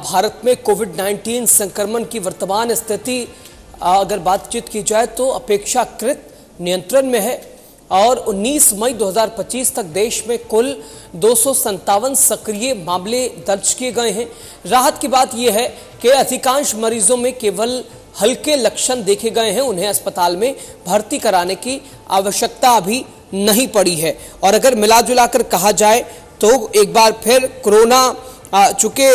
भारत में कोविड-19 संक्रमण की वर्तमान स्थिति अगर बातचीत की जाए तो अपेक्षाकृत नियंत्रण में है और 19 मई 2025 तक देश में कुल 257 सक्रिय मामले दर्ज किए गए हैं। राहत की बात यह है कि अधिकांश मरीजों में केवल हल्के लक्षण देखे गए हैं, उन्हें अस्पताल में भर्ती कराने की आवश्यकता अभी नहीं पड़ी है। और अगर मिला जुलाकर कहा जाए तो एक बार फिर कोरोना चूंकि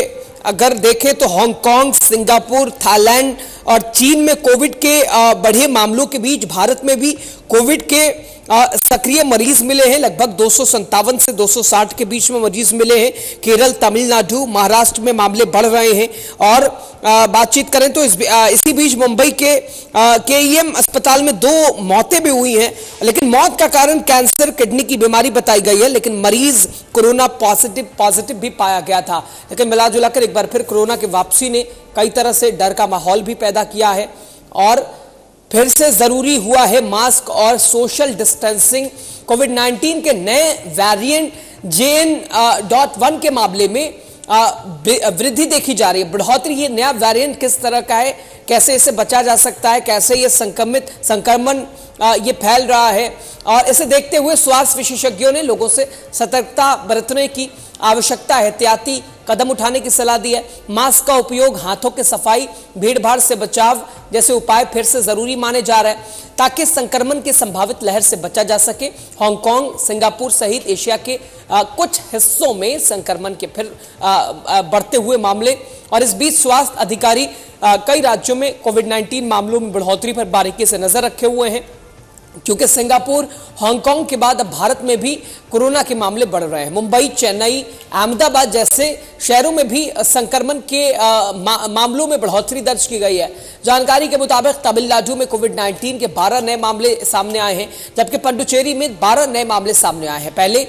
अगर देखें तो हांगकांग, सिंगापुर, थाईलैंड और चीन में कोविड के बढ़े मामलों के बीच भारत में भी कोविड के सक्रिय मरीज मिले हैं। लगभग 257 से 260 के बीच में मरीज मिले हैं। केरल, तमिलनाडु, महाराष्ट्र में मामले बढ़ रहे हैं। और बातचीत करें तो इसी बीच मुंबई के केईएम अस्पताल में 2 मौतें भी हुई हैं, लेकिन मौत का कारण कैंसर, किडनी की बीमारी बताई गई है, लेकिन मरीज कोरोना पॉजिटिव भी पाया गया था। लेकिन मिला जुलाकर एक बार फिर कोरोना की वापसी ने कई तरह से डर का माहौल भी पैदा किया है और फिर से जरूरी हुआ है मास्क और सोशल डिस्टेंसिंग। कोविड-19 के नए वेरिएंट JN.1 के मामले में वृद्धि देखी जा रही है, बढ़ोतरी। ये नया वेरिएंट किस तरह का है, कैसे इसे बचा जा सकता है, कैसे ये संक्रमण ये फैल रहा है, और इसे देखते हुए स्वास्थ्य विशेषज्ञों ने लोगों से सतर्कता बरतने की आवश्यकता है, एहतियाती कदम उठाने की सलाह दी है। मास्क का उपयोग, हाथों की सफाई, भीड़भाड़ से बचाव जैसे उपाय फिर से जरूरी माने जा रहे हैं ताकि संक्रमण की संभावित लहर से बचा जा सके। हांगकांग, सिंगापुर सहित एशिया के कुछ हिस्सों में संक्रमण के फिर बढ़ते हुए मामले, और इस बीच स्वास्थ्य अधिकारी कई राज्यों में कोविड-19 मामलों में बढ़ोतरी पर बारीकी से नजर रखे हुए हैं, क्योंकि सिंगापुर, हांगकांग के बाद अब भारत में भी कोरोना के मामले बढ़ रहे हैं। मुंबई, चेन्नई, अहमदाबाद जैसे शहरों में भी संक्रमण के मामलों में बढ़ोतरी दर्ज की गई है। जानकारी के मुताबिक तमिलनाडु में कोविड-19 के 12 नए मामले सामने आए हैं, जबकि पुडुचेरी में 12 नए मामले सामने आए हैं। पहले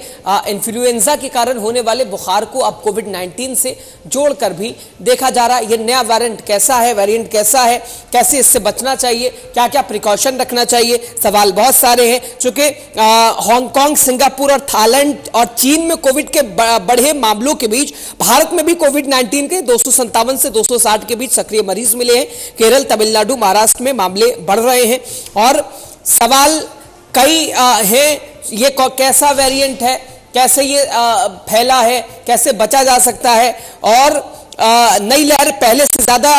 इन्फ्लुएंजा के कारण होने वाले बुखार को अब कोविड-19 से जोड़कर भी देखा जा रहा है। यह नया वेरिएंट कैसा है, कैसे इससे बचना चाहिए, क्या क्या प्रिकॉशन रखना चाहिए, सवाल बहुत सारे हैं। चूंकि हांगकांग, सिंगापुर और थाईलैंड और चीन में कोविड के बढ़े मामलों के बीच भारत में भी कोविड-19 के 257 से 260 के बीच सक्रिय मरीज मिले हैं। केरल, तमिलनाडु, महाराष्ट्र में मामले बढ़ रहे हैं और सवाल कई हैं, ये कैसा वेरिएंट है, कैसे ये फैला है, कैसे बचा जा सकता है, और नई लहर पहले से ज्यादा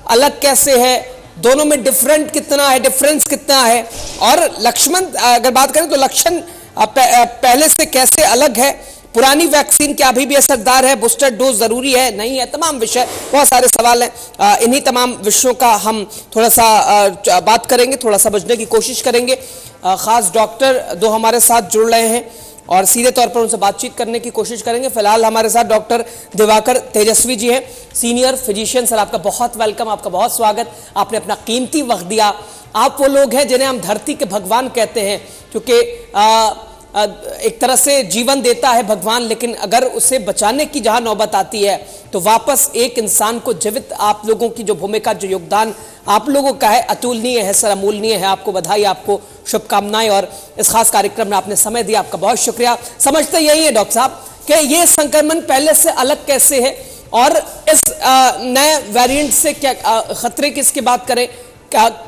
अलग कैसे है, दोनों में डिफरेंस कितना है, और लक्षण अगर बात करें तो लक्षण पहले से कैसे अलग है, पुरानी वैक्सीन क्या अभी भी असरदार है, बूस्टर डोज जरूरी है, नहीं है, तमाम विषय, बहुत सारे सवाल हैं। इन्हीं तमाम विषयों का हम थोड़ा सा बात करेंगे, थोड़ा समझने की कोशिश करेंगे। खास डॉक्टर 2 हमारे साथ जुड़ रहे हैं और सीधे तौर पर उनसे बातचीत करने की कोशिश करेंगे। फिलहाल हमारे साथ डॉक्टर दिवाकर तेजस्वी जी हैं, सीनियर फिजिशियन। सर, आपका बहुत वेलकम, आपका बहुत स्वागत, आपने अपना कीमती वक्त दिया। आप वो लोग हैं जिन्हें हम धरती के भगवान कहते हैं, क्योंकि एक तरह से जीवन देता है भगवान, लेकिन अगर उसे बचाने की जहां नौबत आती है तो वापस एक इंसान को जीवित, आप लोगों की जो भूमिका, जो योगदान आप लोगों का है, अतुलनीय है सर, अमूल्य है। आपको बधाई, आपको शुभकामनाएं, और इस खास कार्यक्रम में आपने समय दिया, आपका बहुत शुक्रिया। समझते यही है डॉक्टर साहब कि ये संक्रमण पहले से अलग कैसे है, और इस नए वेरिएंट से क्या खतरे की इसकी बात करें,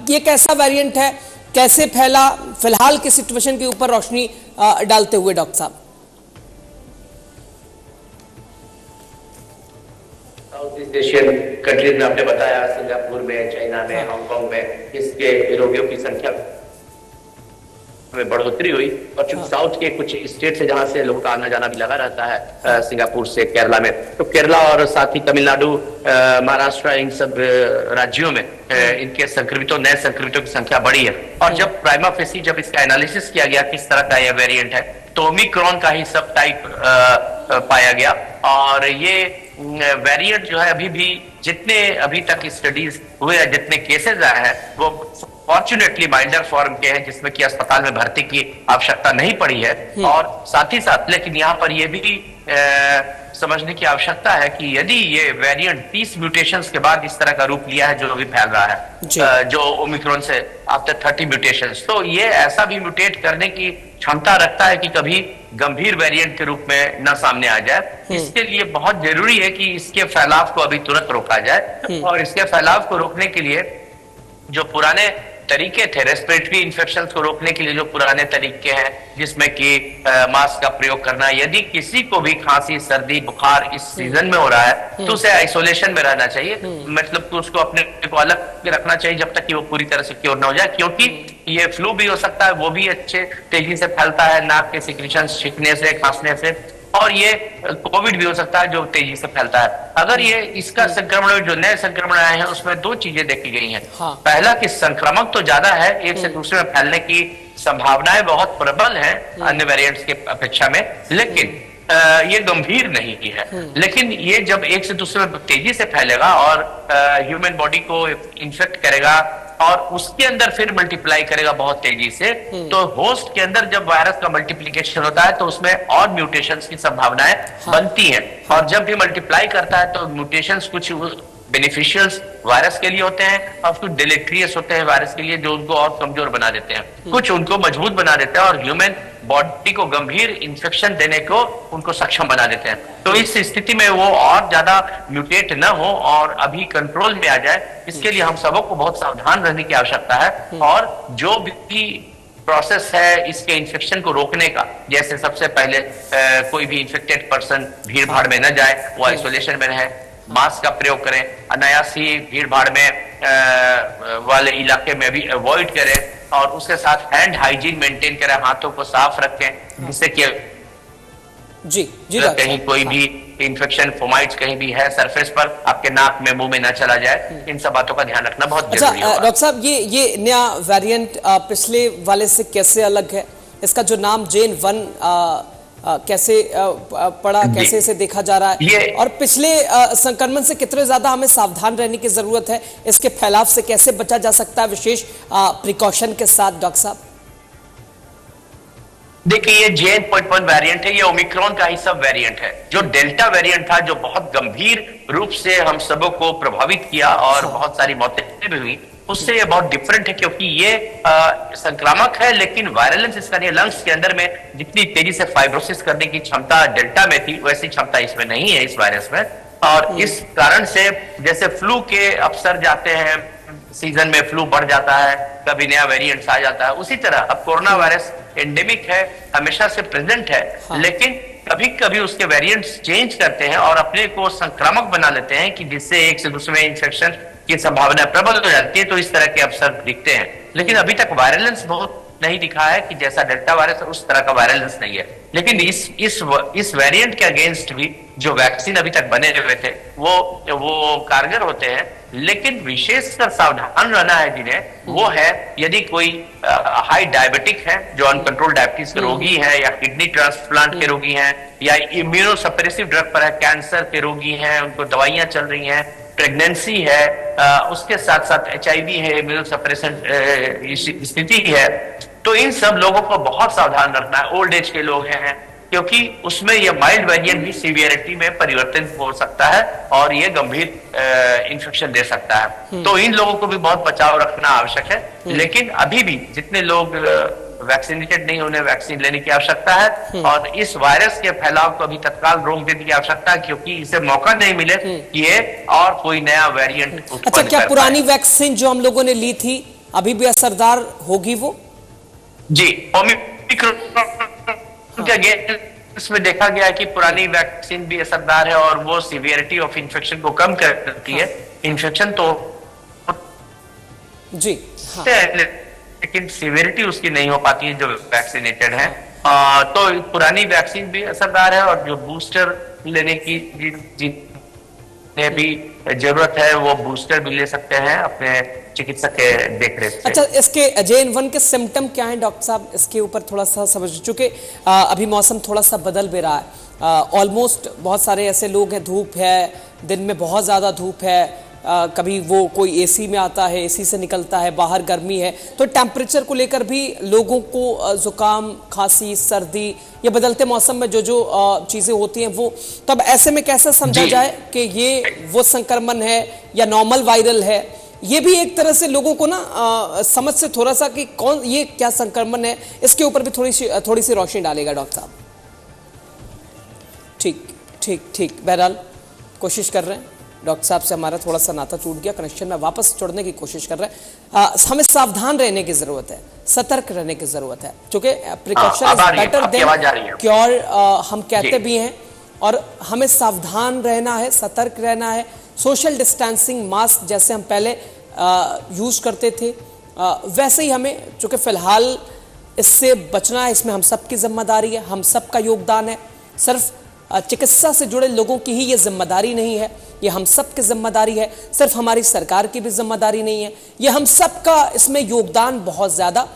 ये कैसा वेरिएंट है, कैसे फैला, फिलहाल की सिचुएशन के ऊपर रोशनी डालते हुए डॉक्टर साहब। साउथ ईस्ट एशियन कंट्रीज में आपने बताया, सिंगापुर में, चाइना में, हांगकांग में इसके रोगियों की संख्या में बढ़ोतरी हुई, और चूंकि साउथ के कुछ स्टेट से जहां से लोगों का आना जाना भी लगा रहता है, सिंगापुर से केरला में, तो केरला और साथ ही तमिलनाडु, महाराष्ट्र, इन सब राज्यों में इनके नए संक्रमितों की संख्या बढ़ी है। और जब प्राइमा फेसी जब इसका एनालिसिस किया गया किस तरह का यह वेरिएंट है, तो ओमिक्रॉन का ही सब टाइप पाया गया। और ये वेरिएंट जो है अभी भी जितने अभी तक स्टडीज हुए हैं, जितने केसेस आए हैं, वो फॉर्चुनेटली माइल्डर फॉर्म के हैं, जिसमें कि अस्पताल में भर्ती की आवश्यकता नहीं पड़ी है। और साथ ही साथ लेकिन यहाँ पर यह भी समझने की आवश्यकता है कि यदि ये वेरिएंट 30 म्यूटेशंस के बाद इस तरह का रूप लिया है जो अभी फैल रहा है, जो ओमिक्रॉन से आफ्टर 30 म्यूटेशंस, तो ये ऐसा भी म्यूटेट करने की क्षमता रखता है कि कभी गंभीर वेरिएंट के रूप में न सामने आ जाए। इसके लिए बहुत जरूरी है कि इसके फैलाव को अभी तुरंत रोका जाए, और इसके फैलाव को रोकने के लिए जो पुराने तरीके थे रेस्पिरेटरी इन्फेक्शन को रोकने के लिए, जो पुराने तरीके हैं जिसमें कि मास्क का प्रयोग करना, यदि किसी को भी खांसी सर्दी बुखार इस सीजन में हो रहा है तो उसे आइसोलेशन में रहना चाहिए, मतलब कि उसको अपने को अलग रखना चाहिए जब तक कि वो पूरी तरह से क्योर ना हो जाए, क्योंकि ये फ्लू भी हो सकता है, वो भी अच्छे तेजी से फैलता है नाक के सिक्रीशन छींकने से खांसने से, और ये कोविड भी हो सकता है जो तेजी से फैलता है। अगर ये इसका संक्रमण जो नए संक्रमण आए हैं उसमें दो चीजें देखी गई हैं। हाँ। पहला कि संक्रामक तो ज्यादा है, एक से दूसरे में फैलने की संभावनाएं बहुत प्रबल हैं अन्य वेरिएंट्स के अपेक्षा में, लेकिन ये गंभीर नहीं है। लेकिन ये जब एक से दूसरे में तेजी से फैलेगा और ह्यूमन बॉडी को इन्फेक्ट करेगा और उसके अंदर फिर मल्टीप्लाई करेगा बहुत तेजी से, तो होस्ट के अंदर जब वायरस का मल्टीप्लिकेशन होता है तो उसमें और म्यूटेशंस की संभावनाएं बनती हैं, और जब भी मल्टीप्लाई करता है तो म्यूटेशंस कुछ बेनिफिशियल्स वायरस के लिए होते हैं और कुछ डिलेट्रियस होते हैं वायरस के लिए, जो उनको और कमजोर बना देते हैं, कुछ उनको मजबूत बना देते हैं और ह्यूमन बॉडी को गंभीर इंफेक्शन देने को उनको सक्षम बना देते हैं। तो इस स्थिति में वो और ज्यादा म्यूटेट न हो और अभी कंट्रोल में आ जाए, इसके लिए हम सबों को बहुत सावधान रहने की आवश्यकता है। और जो भी प्रोसेस है इसके इन्फेक्शन को रोकने का, जैसे सबसे पहले कोई भी इन्फेक्टेड पर्सन भीड़ भाड़ में न जाए, वो आइसोलेशन में रहे, मास्क का प्रयोग करें, अनायासी भीड़ भाड़ में वाले इलाके में भी अवॉइड करें, और उसके साथ हैंड हाइजीन मेंटेन करें, हाथों को साफ रखें, जिससे कि जी कहीं कोई भी इन्फेक्शन फोमाइट्स कहीं भी है सरफेस पर आपके नाक में मुंह में ना चला जाए, इन सब बातों का ध्यान रखना बहुत जरूरी है। डॉक्टर साहब, ये नया वेरिएंट पिछले वाले से कैसे अलग है? इसका जो नाम JN.1 कैसे पड़ा, कैसे इसे देखा जा रहा है, और पिछले संक्रमण से कितने ज्यादा हमें सावधान रहने की जरूरत है? इसके फैलाव से कैसे बचा जा सकता है विशेष प्रिकॉशन के साथ, डॉक्टर साहब? देखिए, ये JN.1 वेरिएंट है, ये ओमिक्रॉन का ही सब वेरिएंट है। जो डेल्टा वेरिएंट था जो बहुत गंभीर रूप से हम सबों को प्रभावित किया और बहुत सारी मौतें भी हुई, उससे ये बहुत डिफरेंट है, क्योंकि ये संक्रामक है लेकिन वायरलेंस इसका नहीं है। लंग्स के अंदर में जितनी तेजी से फाइब्रोसिस करने की क्षमता डेल्टा में थी, वैसी क्षमता इसमें नहीं है इस वायरस में। और इस कारण से जैसे फ्लू के अवसर जाते हैं, सीजन में फ्लू बढ़ जाता है, कभी नया वेरिएंट्स आ जाता है, उसी तरह अब कोरोना वायरस एंडेमिक है, हमेशा से प्रेजेंट है, लेकिन कभी कभी उसके वेरिएंट्स चेंज करते हैं और अपने को संक्रामक बना लेते हैं, कि जिससे एक से दूसरे में इन्फेक्शन की संभावना प्रबल हो जाती है, तो इस तरह के अवसर दिखते हैं। लेकिन अभी तक वायरलेंस बहुत नहीं दिखा है कि जैसा डेल्टा वायरस उस तरह का वायरलेंस नहीं है। लेकिन इस वेरिएंट के अगेंस्ट भी जो वैक्सीन अभी तक बने हुए थे वो कारगर होते हैं, लेकिन विशेषकर सावधान रहना है जिन्हें, वो है यदि कोई हाई डायबिटिक है, जो अनकंट्रोल डायबिटीज के रोगी है, या किडनी ट्रांसप्लांट के रोगी हैं, या इम्यूनोसप्रेसिव ड्रग पर है, कैंसर के रोगी हैं, उनको दवाइयां चल रही हैं, प्रेगनेंसी है, उसके साथ साथ HIV है, इम्यूनोसप्रेशन स्थिति है, तो इन सब लोगों को बहुत सावधान रखना है। ओल्ड एज के लोग हैं, क्योंकि उसमें यह माइल्ड वेरिएंट भी सीवियरिटी में परिवर्तन हो सकता है और ये गंभीर इन्फेक्शन दे सकता है। तो इन लोगों को भी बहुत बचाव रखना आवश्यक है। लेकिन अभी भी जितने लोग वैक्सीनेटेड नहीं, उन्हें वैक्सीन लेने की आवश्यकता है, और इस वायरस के फैलाव को अभी तत्काल रोक देने की आवश्यकता है, क्योंकि इसे मौका नहीं मिले कि ये और कोई नया वेरिएंट। अच्छा, क्या पुरानी वैक्सीन जो हम लोगों ने ली थी अभी भी असरदार होगी वो? जी, इसमें देखा गया है कि पुरानी वैक्सीन भी असरदार है और वो सीवियरिटी ऑफ इन्फेक्शन को कम करती है। इन्फेक्शन तो जी लेकिन सीवियरिटी उसकी नहीं हो पाती है जो वैक्सीनेटेड है। तो पुरानी वैक्सीन भी असरदार है, और जो बूस्टर लेने की जिन्हें भी जरूरत है वो बूस्टर भी ले सकते हैं अपने चिकित्सक के देखरेख से। अच्छा, इसके JN.1 के सिम्टम क्या हैं डॉक्टर साहब? इसके ऊपर थोड़ा सा समझ चुके, अभी मौसम थोड़ा सा बदल भी रहा है, ऑलमोस्ट बहुत सारे ऐसे लोग हैं, धूप है, दिन में बहुत ज़्यादा धूप है, कभी वो कोई AC में आता है, AC से निकलता है, बाहर गर्मी है, तो टेम्परेचर को लेकर भी लोगों को जुकाम, खांसी, सर्दी, ये बदलते मौसम में जो चीज़ें होती हैं वो, तब ऐसे में कैसे समझा जाए कि ये वो संक्रमण है या नॉर्मल वायरल है? ये भी एक तरह से लोगों को ना समझ से थोड़ा सा कि कौन ये क्या संक्रमण है, इसके ऊपर भी थोड़ी सी रोशनी डालेगा डॉक्टर साहब। ठीक ठीक, बहरहाल कोशिश कर रहे हैं डॉक्टर साहब से, हमारा थोड़ा सा नाता टूट गया, कनेक्शन में वापस जोड़ने की कोशिश कर रहे हैं। हमें सावधान रहने की जरूरत है, सतर्क रहने की जरूरत है, क्योंकि precaution is better than cure, हम कहते भी हैं, और हमें सावधान रहना है, सतर्क रहना है। सोशल डिस्टेंसिंग, मास्क जैसे हम पहले यूज करते थे वैसे ही हमें, चूंकि फिलहाल इससे बचना है, इसमें हम सबकी जिम्मेदारी है, हम सबका योगदान है। सिर्फ चिकित्सा से जुड़े लोगों की ही ये जिम्मेदारी नहीं है, ये हम सब की जिम्मेदारी है। सिर्फ हमारी सरकार की भी जिम्मेदारी नहीं है, ये हम सब का इसमें योगदान बहुत ज़्यादा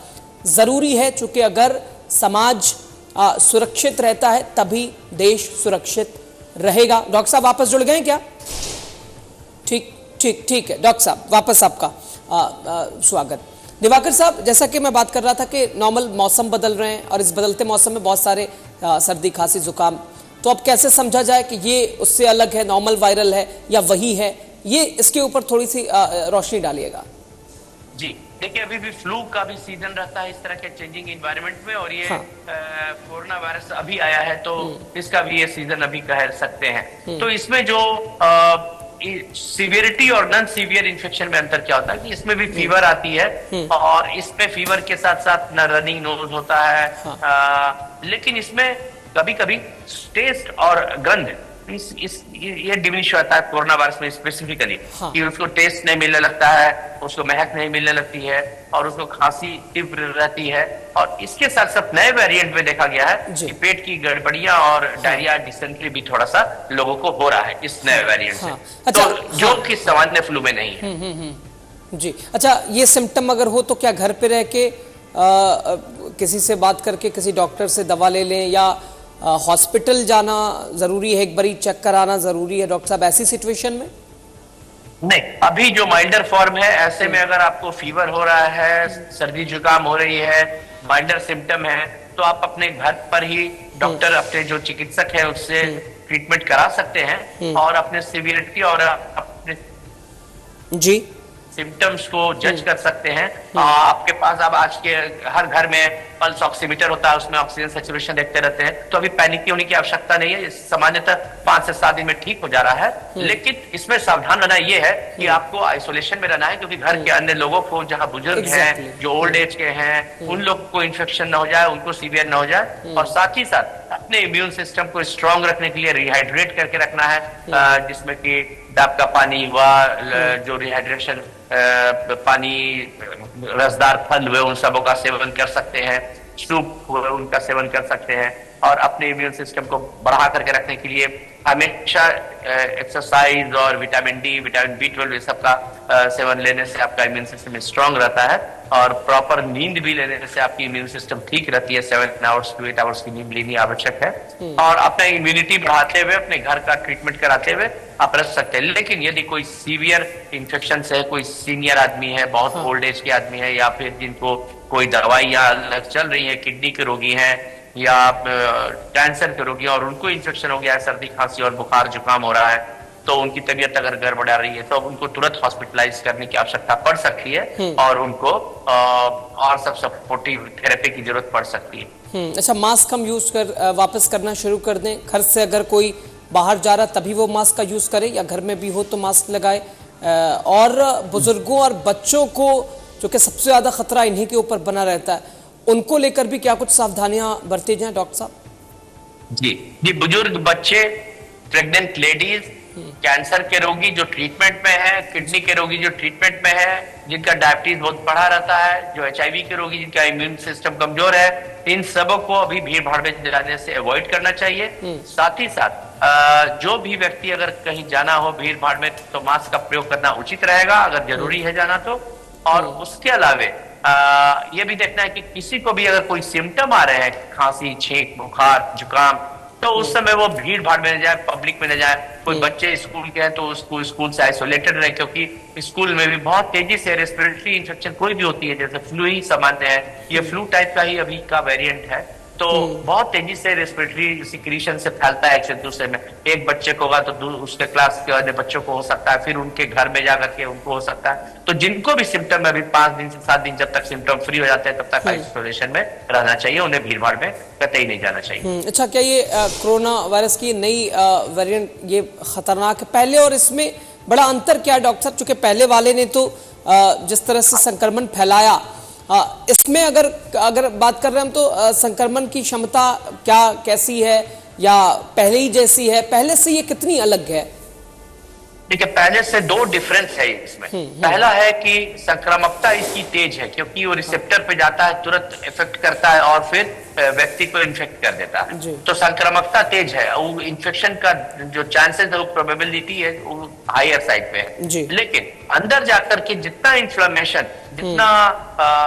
ज़रूरी है। चूँकि अगर समाज सुरक्षित रहता है तभी देश सुरक्षित रहेगा। डॉक्टर साहब वापस जुड़ गए क्या? ठीक ठीक ठीक है डॉक्टर साहब, वापस आपका स्वागत। दिवाकर साहब, जैसा कि मैं बात कर रहा था कि नॉर्मल मौसम बदल रहे हैं और इस बदलते मौसम में बहुत सारे सर्दी खांसी जुकाम, तो अब कैसे समझा जाए कि ये उससे अलग है, नॉर्मल वायरल है या वही है? ये इसके ऊपर थोड़ी सी रोशनी डालिएगा। जी देखिए, अभी भी फ्लू का भी सीजन रहता है इस तरह के चेंजिंग एनवायरनमेंट में, और ये कोरोना वायरस अभी आया है तो इसका भी ये सीजन अभी कह सकते हैं। तो इसमें जो सीवियरिटी और नॉन सीवियर इन्फेक्शन में अंतर क्या होता है कि इसमें भी फीवर आती है, और इसमें फीवर के साथ साथ न रनिंग नोज होता है, लेकिन इसमें कभी कभी टेस्ट और गंध ये डिमिनिश होता है कोरोना वायरस में स्पेसिफिकली, कि उसको टेस्ट नहीं मिलने लगता है, उसको महक नहीं मिलने लगती है, और उसको खांसी तीव्र रहती है। और इसके साथ साथ नए वेरिएंट में देखा गया है कि पेट की गड़बड़ियां और डायरिया, डिसेंट्री भी थोड़ा सा लोगों को हो रहा है इस नए वेरिएंट से। अच्छा, तो जो कि सामान्य फ्लू में नहीं है। जी अच्छा, ये सिम्टम अगर हो तो क्या घर पे रह के किसी से बात करके किसी डॉक्टर से दवा ले लें, या हॉस्पिटल जाना जरूरी है, एक बारी चेक कराना जरूरी है डॉक्टर साहब ऐसी सिचुएशन में? नहीं, अभी जो माइल्डर फॉर्म है ऐसे में अगर आपको फीवर हो रहा है, सर्दी जुकाम हो रही है, माइल्डर सिम्टम है, तो आप अपने घर पर ही डॉक्टर, अपने जो चिकित्सक है उससे ट्रीटमेंट करा सकते हैं, और अपने सीवियरिटी और अपने जी सिम्टम्स को जज कर सकते हैं। आपके पास अब आज के हर घर में पल्स ऑक्सीमीटर होता है, उसमें ऑक्सीजन सैचुरेशन देखते रहते हैं, तो अभी पैनिक होने की आवश्यकता नहीं है। सामान्यतः 5 से 7 दिन में ठीक हो जा रहा है, लेकिन इसमें सावधान रहना यह है कि आपको आइसोलेशन में रहना है, क्योंकि घर के अन्य लोगों को, जहां बुजुर्ग हैं, जो ओल्ड एज के हैं, उन लोग को इन्फेक्शन ना हो जाए, उनको सीवियर ना हो जाए। और साथ ही साथ अपने इम्यून सिस्टम को स्ट्रांग रखने के लिए रिहाइड्रेट करके रखना है, जिसमें कि डाब का पानी हुआ, जो रिहाइड्रेशन पानी, रसदार फल हुए, उन सबों का सेवन कर सकते हैं, सूप हुए उनका सेवन कर सकते हैं, और अपने इम्यून सिस्टम को बढ़ा करके रखने के लिए हमेशा एक्सरसाइज और विटामिन डी, विटामिन B12 ये सब का सेवन लेने से आपका इम्यून सिस्टम स्ट्रांग रहता है, और प्रॉपर नींद भी लेने से आपकी इम्यून सिस्टम ठीक रहती है। 7 आवर्स to 8 आवर्स की नींद लेनी आवश्यक है, और अपना इम्यूनिटी बढ़ाते हुए अपने घर का ट्रीटमेंट कराते हुए आप रख सकते हैं। लेकिन यदि कोई सीवियर इन्फेक्शन है, कोई सीनियर आदमी है, बहुत ओल्ड एज के आदमी है, या फिर जिनको कोई दवाइयां अलग चल रही है, किडनी के रोगी हैं या कैंसर के रोगी, और उनको इन्फेक्शन हो गया है, सर्दी खांसी और बुखार जुकाम हो रहा है, तो उनकी तबीयत अगर गड़बड़ा रही है तो उनको तुरंत हॉस्पिटलाइज करने की आवश्यकता पड़ सकती है, और उनको और सब सपोर्टिव थेरेपी की जरूरत पड़ सकती है। अच्छा, मास्क हम यूज वापस करना शुरू कर दें? घर से अगर कोई बाहर जा रहा तभी वो मास्क का यूज करे, या घर में भी हो तो मास्क लगाए? और बुजुर्गों और बच्चों को, जो कि सबसे ज्यादा खतरा इन्हीं के ऊपर बना रहता है, उनको लेकर भी क्या कुछ सावधानियां बरती जाएं डॉक्टर साहब? जी, बुजुर्ग, बच्चे, प्रेग्नेंट लेडीज, कैंसर के रोगी जो ट्रीटमेंट में है, किडनी के रोगी जो ट्रीटमेंट में है, जिनका डायबिटीज बहुत बढ़ा रहता है, जो HIV के रोगी जिनका इम्यून सिस्टम कमजोर है, इन सबों को अभी भीड़ भाड़ में जाने से अवॉइड करना चाहिए। साथ ही साथ जो भी व्यक्ति अगर कहीं जाना हो भीड़ भाड़ में, तो मास्क का प्रयोग करना उचित रहेगा अगर जरूरी है जाना तो। और उसके अलावे ये भी देखना है कि किसी को भी अगर कोई सिम्टम आ रहे हैं, खांसी, छींक, बुखार, जुकाम, तो उस समय वो भीड़ भाड़ में न जाए, पब्लिक में न जाए। कोई बच्चे स्कूल के हैं तो उसको स्कूल से आइसोलेटेड रहे, क्योंकि स्कूल में भी बहुत तेजी से रेस्पिरेटरी इन्फेक्शन कोई भी होती है, जैसे फ्लू ही सामान्य है, ये फ्लू टाइप का ही अभी का वेरिएंट है, तो बहुत तेजी से रेस्पिरेटरी सिक्रीशन से फैलता है एक से दूसरे में। एक बच्चे को होगा तो उसके क्लास के अन्य बच्चों को हो सकता है, फिर उनके घर में जाकर के उनको हो सकता है। तो जिनको भी सिम्टम है, अभी 5 दिन से 7 दिन जब तक सिम्टम फ्री हो जाते हैं तब तक आइसोलेशन में रहना चाहिए, उन्हें भीड़ भाड़ में कतई नहीं जाना चाहिए। अच्छा, क्या ये कोरोना वायरस की नई वेरिएंट ये खतरनाक है पहले और इसमें बड़ा अंतर क्या है डॉक्टर साहब? चूंकि पहले वाले ने तो जिस तरह से संक्रमण फैलाया, इसमें अगर बात कर रहे हैं हम तो संक्रमण की क्षमता क्या कैसी है या पहले ही जैसी है? पहले से ये कितनी अलग है? देखिए, पहले से 2 डिफरेंस है इसमें। पहला है कि संक्रामकता इसकी तेज है, क्योंकि वो रिसेप्टर पे जाता है, तुरंत इफेक्ट करता है और फिर व्यक्ति को इन्फेक्ट कर देता है। तो संक्रामकता तेज है, वो इन्फेक्शन का जो चांसेस है, वो प्रोबेबिलिटी है, वो हायर साइड पे है। लेकिन अंदर जाकर के जितना इन्फ्लेमेशन, जितना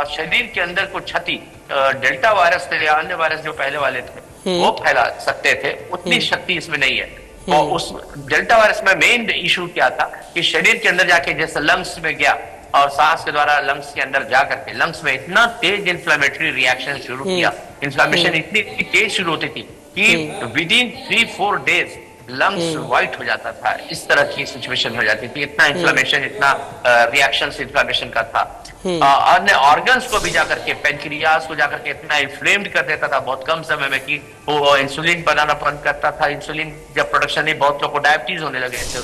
शरीर के अंदर को क्षति डेल्टा वायरस थे या अन्य वायरस जो पहले वाले थे वो फैला सकते थे, उतनी शक्ति इसमें नहीं है। और उस डेल्टा वायरस में मेन इशू क्या था कि शरीर के अंदर जाके जैसे लंग्स में गया और सांस के द्वारा लंग्स के अंदर जा करके लंग्स में इतना तेज इन्फ्लेमेटरी रिएक्शन शुरू किया, इन्फ्लेमेशन इतनी तेज शुरू होती थी कि with in 3-4 days lungs white हो जाता था। इस तरह की सिचुएशन हो जाती थी, इतना इन्फ्लेमेशन, इतना रिएक्शन इन्फ्लेमेशन का था। अन्य ऑर्गन्स को भी जाकर के, पेनक्रियास को जाकर के इतना इन्फ्लेम्ड कर देता था बहुत कम समय में कि वो इंसुलिन बनाना बंद करता था। इंसुलिन जब प्रोडक्शन नहीं, बहुत लोग को डायबिटीज होने लगे थे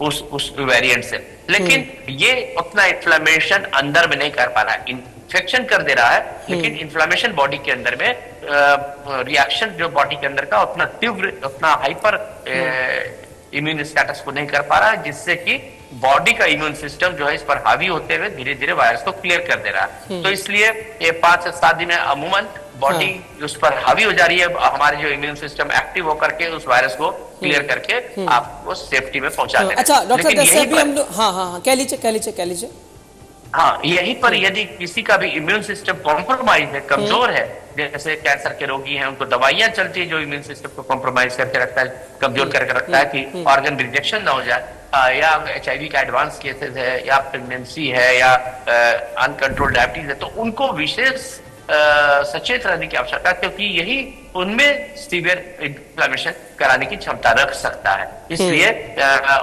उस वेरिएंट से। लेकिन ये उतना इन्फ्लेमेशन अंदर में नहीं कर पा रहा है, इन्फेक्शन कर दे रहा है, लेकिन इन्फ्लेमेशन बॉडी के अंदर में रिएक्शन जो बॉडी के अंदर का उतना तीव्र, उतना हाइपर इम्यून स्टेटस को नहीं कर पा रहा है, जिससे कि बॉडी का इम्यून सिस्टम जो है इस पर हावी होते हुए धीरे धीरे वायरस को क्लियर कर दे रहा है। तो इसलिए ये 5 से 7 दिन में अमूमन बॉडी उस पर हावी हो जा रही है, हमारे जो इम्यून सिस्टम एक्टिव होकर के उस वायरस को क्लियर करके आपको सेफ्टी में पहुंचा दे। अच्छा डॉक्टर, जैसे अभी हम लोग हाँ कह लीजिए। हाँ, यहीं पर यदि किसी का भी इम्यून सिस्टम कॉम्प्रोमाइज है, कमजोर है, जैसे कैंसर के रोगी हैं, उनको दवाइयां चलती है जो इम्यून सिस्टम को कॉम्प्रोमाइज करके रखता है, कमजोर करके रखता है कि ऑर्गन रिजेक्शन ना हो जाए, या HIV का एडवांस केसेस है, या प्रेगनेंसी है, या अनकंट्रोल्ड डायबिटीज है, तो उनको विशेष सचेत रहने की आवश्यकता है, क्योंकि यही उनमें सीवियर इन्फ्लेमेशन कराने की क्षमता रख सकता है। इसलिए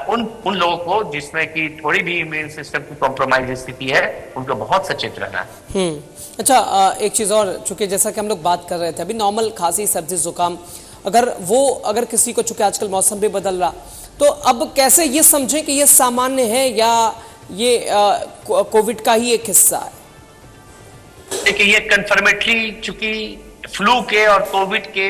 उन लोगों को जिसमें कि थोड़ी भी इम्यून सिस्टम की कॉम्प्रोमाइज स्थिति है, उनको बहुत सचेत रहना है। अच्छा, एक चीज और, चूंकि जैसा कि हम लोग बात कर रहे थे अभी, नॉर्मल खांसी सर्दी जुकाम अगर किसी को, चूंकि आजकल मौसम भी बदल रहा, तो अब कैसे ये समझें कि ये सामान्य है या ये कोविड का ही एक हिस्सा है? देखिए, ये कंफर्मेटरी, चूंकि फ्लू के और कोविड के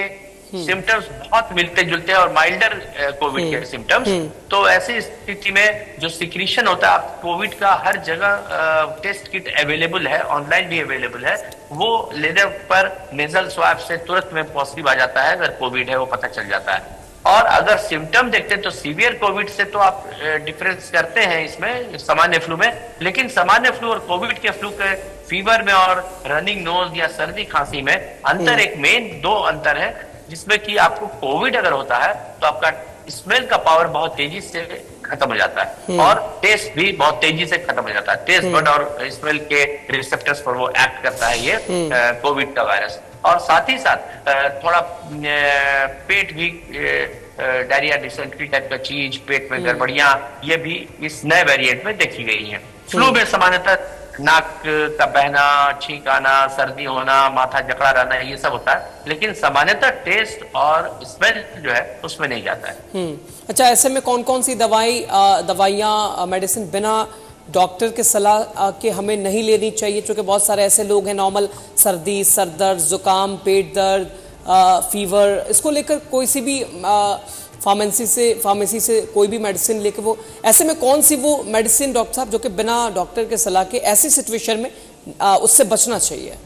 सिम्टम्स बहुत मिलते जुलते हैं और माइल्डर कोविड के सिम्टम्स, तो ऐसी स्थिति में जो सिक्रीशन होता है, आप कोविड का हर जगह टेस्ट किट अवेलेबल है, ऑनलाइन भी अवेलेबल है, वो लेने पर नेजल स्वाब से तुरंत में पॉजिटिव आ जाता है, अगर कोविड है वो पता चल जाता है। और अगर सिम्टम देखते हैं तो सीवियर कोविड से तो आप डिफरेंस करते हैं इसमें सामान्य फ्लू में, लेकिन सामान्य फ्लू और कोविड के फ्लू के फीवर में और रनिंग नोज या सर्दी खांसी में अंतर, एक मेन 2 अंतर है, जिसमें कि आपको कोविड अगर होता है तो आपका स्मेल का पावर बहुत तेजी से खत्म हो जाता है और टेस्ट भी बहुत तेजी से खत्म हो जाता है। टेस्ट बड और स्मेल के रिसेप्टर्स पर वो एक्ट करता है ये कोविड का वायरस। और साथ ही साथ थोड़ा पेट भी, डायरिया, डिसेंट्री टाइप का चीज, पेट में गड़बड़ियां, ये भी इस नए वेरिएंट में देखी गई हैं। फ्लू में सामान्यतः नाक का बहना, छींक आना, सर्दी होना, माथा जकड़ा रहना, ये सब होता है, लेकिन सामान्यतः टेस्ट और स्मेल जो है उसमें नहीं जाता है। अच्छा, ऐसे में कौन कौन सी दवाइयाँ मेडिसिन बिना डॉक्टर के सलाह के हमें नहीं लेनी चाहिए? क्योंकि बहुत सारे ऐसे लोग हैं, नॉर्मल सर्दी, सर दर्द, जुकाम, पेट दर्द, फीवर, इसको लेकर कोई सी भी फार्मेसी से कोई भी मेडिसिन लेके, वो ऐसे में कौन सी वो मेडिसिन डॉक्टर साहब जो कि बिना डॉक्टर के सलाह के ऐसी सिचुएशन में उससे बचना चाहिए?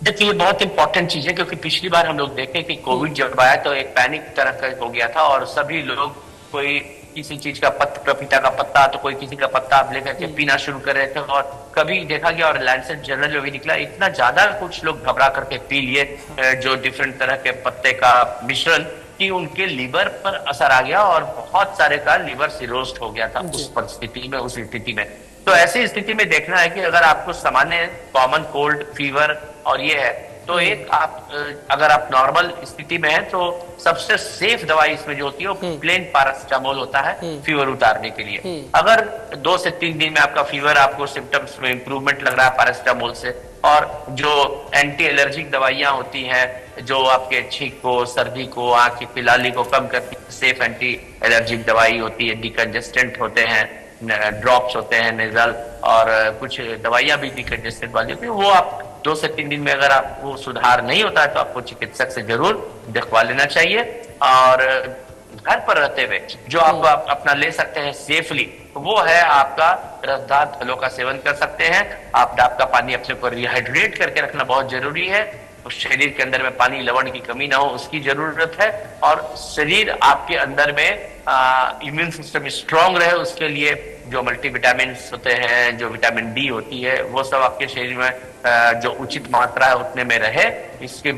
देखिए, ये बहुत इंपॉर्टेंट चीज है, क्योंकि पिछली बार हम लोग देखे कि कोविड जब आया तो एक पैनिक तरह का हो गया था और सभी लोग, कोई किसी चीज का पपीता का पत्ता, तो कोई किसी का पत्ता आप लेकर के पीना शुरू कर रहे थे, और कभी देखा गया और लैंसेट जर्नल में भी निकला, इतना ज्यादा कुछ लोग घबरा करके पी लिए जो डिफरेंट तरह के पत्ते का मिश्रण, कि उनके लीवर पर असर आ गया और बहुत सारे का लीवर सिरोज हो गया था उस स्थिति में। तो ऐसी स्थिति में देखना है कि अगर आपको सामान्य कॉमन कोल्ड, फीवर और ये है, तो एक आप अगर आप नॉर्मल स्थिति में हैं तो सबसे सेफ दवाई इसमें जो होती है वो प्लेन पैरासिटामोल होता है फीवर उतारने के लिए। अगर 2 से 3 दिन में आपका फीवर, आपको सिम्टम्स में इंप्रूवमेंट लग रहा है पैरासिटामोल से, और जो एंटी एलर्जिक दवाइयां होती हैं जो आपके छींक को, सर्दी को, आंख की पिलाली को कम करती है, सेफ एंटी एलर्जिक दवाई होती है, डिकंजेस्टेंट होते हैं, ड्रॉप्स होते हैं नेजल, और कुछ दवाइयां भी डिकंजेस्टेंट वाली होती है, वो आप 2 से 3 दिन में अगर आपको सुधार नहीं होता है तो आपको चिकित्सक से जरूर दिखवा लेना चाहिए। और घर पर रहते हुए जो आप अपना ले सकते हैं सेफली, वो है आपका रसदार फलों का सेवन कर सकते हैं आप। डाब का पानी अपने को रिहाइड्रेट करके रखना बहुत जरूरी है, उस शरीर के अंदर में पानी, लवण की कमी ना हो उसकी जरूरत है। और शरीर आपके अंदर में इम्यून सिस्टम स्ट्रांग रहे उसके लिए जो मल्टीविटामिन होते हैं, जो विटामिन डी होती है, वो सब आपके शरीर में जो उचित मात्रा है उतने में रहे, इसके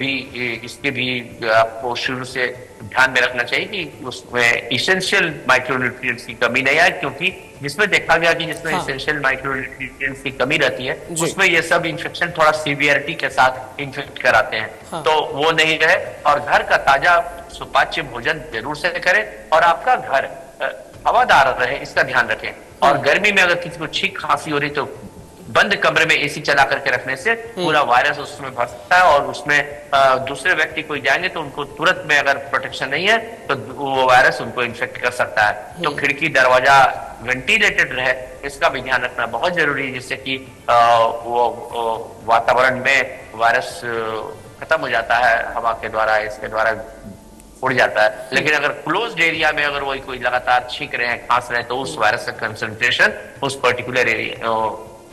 भी आपको शुरू से ध्यान में रखना चाहिए कि उसमें इसेंशियल माइक्रोन्यूट्रिएंट्स की कमी नहीं आए, क्योंकि जिसमें देखा गया कि जिसमें इसेंशियल माइक्रोन्यूट्रिएंट्स की कमी रहती है उसमें ये सब इन्फेक्शन थोड़ा सीवियरिटी के साथ इन्फेक्ट कराते हैं। तो वो नहीं रहे, और घर का ताजा सुपाच्य भोजन जरूर से करें, और आपका घर हवादार रहे इसका ध्यान रखें। और गर्मी में अगर किसी को छींक खांसी हो रही तो बंद कमरे में एसी चला करके रखने से पूरा वायरस उसमें भर सकता है, और उसमें दूसरे व्यक्ति कोई जाएंगे तो उनको तुरंत में अगर प्रोटेक्शन नहीं है तो वो वायरस उनको इन्फेक्ट कर सकता है। तो खिड़की दरवाजा वेंटिलेटेड रहे इसका भी ध्यान रखना बहुत जरूरी है, जिससे कि वो वातावरण में वायरस खत्म हो जाता है हवा के द्वारा, इसके द्वारा उड़ जाता है। लेकिन अगर क्लोज्ड एरिया में अगर वही कोई लगातार छींक रहे हैं, खांस रहे हैं, तो उस वायरस का कंसंट्रेशन उस पर्टिकुलर एरिया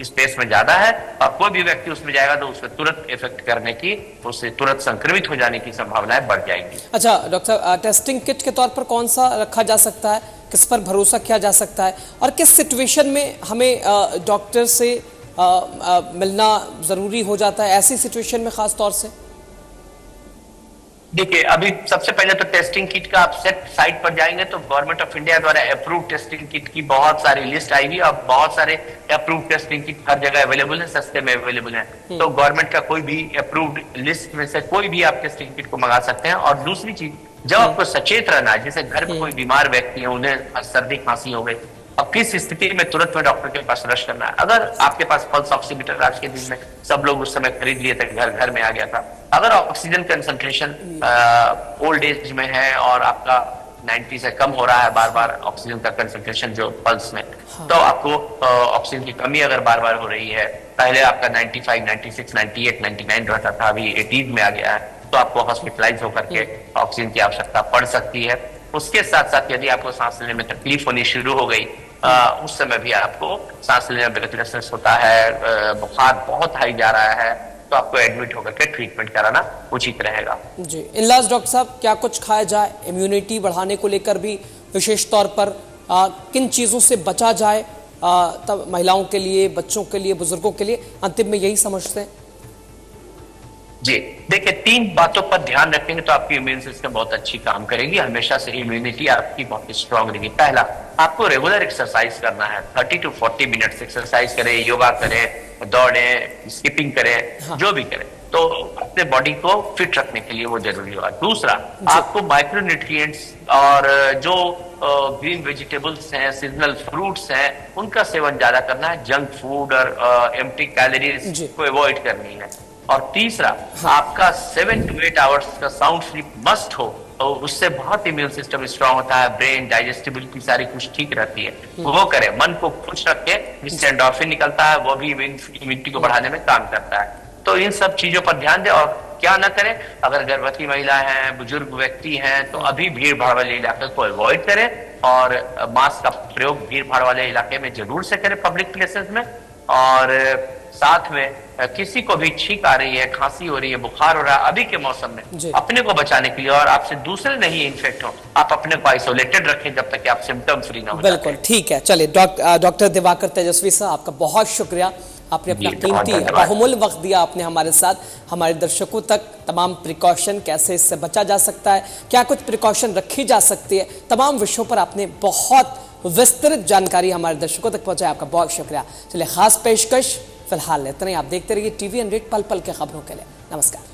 स्पेस में ज्यादा है, और कोई भी व्यक्ति उसमें जाएगा तो उसमें तुरंत इफेक्ट करने की, उससे तुरंत संक्रमित हो जाने की संभावनाएं बढ़ जाएंगी। अच्छा डॉक्टर, टेस्टिंग किट के तौर पर कौन सा रखा जा सकता है, किस पर भरोसा किया जा सकता है, और किस सिचुएशन में हमें डॉक्टर से मिलना जरूरी हो जाता है, ऐसी सिचुएशन में खास तौर से? देखिए, अभी सबसे पहले तो टेस्टिंग किट का आप सेट साइट पर जाएंगे तो गवर्नमेंट ऑफ इंडिया द्वारा अप्रूव टेस्टिंग किट की बहुत सारी लिस्ट आई हुई है। अब बहुत सारे अप्रूव टेस्टिंग किट हर जगह अवेलेबल है, सस्ते में अवेलेबल है। तो गवर्नमेंट का कोई भी अप्रूव्ड लिस्ट में से कोई भी आप टेस्टिंग किट को मंगा सकते हैं। और दूसरी चीज, जब आपको सचेत रहना है, जैसे घर में कोई बीमार व्यक्ति है, उन्हें सर्दी खांसी हो गई, अब किस स्थिति में तुरंत में डॉक्टर के पास रश करना है। अगर आपके पास पल्स ऑक्सीमीटर आज के दिन में सब लोग उस समय खरीद लिए थे, घर घर में आ गया था, अगर ऑक्सीजन कंसंट्रेशन ओल्ड एज में है और आपका 90 से कम हो रहा है बार बार ऑक्सीजन का कंसंट्रेशन जो पल्स में, तो आपको ऑक्सीजन की कमी अगर बार बार हो रही है, पहले आपका 95, 96, 98, 99 रहता था, अभी 80 में आ गया है, तो आपको हॉस्पिटलाइज होकर के ऑक्सीजन की आवश्यकता पड़ सकती है। उसके साथ साथ यदि आपको सांस लेने में तकलीफ होनी शुरू हो गई, उस समय भी आपको सांस लेने में ब्रेथलेसनेस होता है, बुखार बहुत हाई जा रहा है, तो आपको एडमिट होकर के ट्रीटमेंट कराना उचित रहेगा। जी, इन लास्ट डॉक्टर साहब, क्या कुछ खाया जाए इम्यूनिटी बढ़ाने को लेकर भी, विशेष तौर पर किन चीजों से बचा जाए, तब महिलाओं के लिए, बच्चों के लिए, बुजुर्गों के लिए, अंतिम में यही समझते हैं? जी देखिए, 3 बातों पर ध्यान रखेंगे तो आपकी इम्यून सिस्टम बहुत अच्छी काम करेगी, हमेशा से इम्यूनिटी आपकी बहुत स्ट्रांग रहेगी। पहला, आपको रेगुलर एक्सरसाइज करना है, 30 to 40 मिनट्स एक्सरसाइज करें, योगा करें, दौड़ें, स्किपिंग करें, जो भी करें, तो अपने बॉडी को फिट रखने के लिए वो जरूरी होगा। दूसरा, आपको माइक्रोन्यूट्रिएंट्स और जो ग्रीन वेजिटेबल्स हैं, सीजनल फ्रूट्स हैं, उनका सेवन ज्यादा करना है। जंक फूड और एम्प्टी कैलोरीज को अवॉइड करनी है। और तीसरा, आपका 7 to 8 आवर्स का साउंड स्लीप मस्ट हो, तो उससे बहुत इम्यून सिस्टम स्ट्रांग होता है, ब्रेन डाइजेस्टिबिलिटी सारी कुछ ठीक रहती है। वो करें, मन को खुश रखे, जिससे एंडोर्फिन निकलता है, वो भी इम्यूनिटी को बढ़ाने में काम करता है। तो इन सब चीजों पर ध्यान दें। और क्या ना करें, अगर गर्भवती महिला है, बुजुर्ग व्यक्ति हैं, तो अभी भीड़ भाड़ वाले इलाके को अवॉइड करें, और मास्क का प्रयोग भीड़ भाड़ वाले इलाके में जरूर से करें, पब्लिक प्लेसेस में। और साथ में किसी को भी छींक आ रही है, खांसी हो रही है, बुखार हो रहा है, अभी के मौसम में अपने को बचाने के लिए और आपसे दूसरे नहीं इन्फेक्ट हो, आप अपने को आइसोलेटेड रखें जब तक कि आप सिम्टम फ्री ना हो। बिल्कुल ठीक है। चलिए डॉक्टर दिवाकर तेजस्वी साहब, आपका बहुत शुक्रिया, आपने अपना कीमती बहुमूल्य वक्त दिया आपने हमारे साथ, हमारे दर्शकों तक तमाम प्रिकॉशन, कैसे इससे बचा जा सकता है, क्या कुछ प्रिकॉशन रखी जा सकती है, तमाम विषयों पर आपने बहुत विस्तृत जानकारी हमारे दर्शकों तक पहुंचाया। आपका बहुत शुक्रिया। चलिए, खास पेशकश फिलहाल इतना ही। आप देखते रहिए TVN रेड, पल पल के खबरों के लिए। नमस्कार।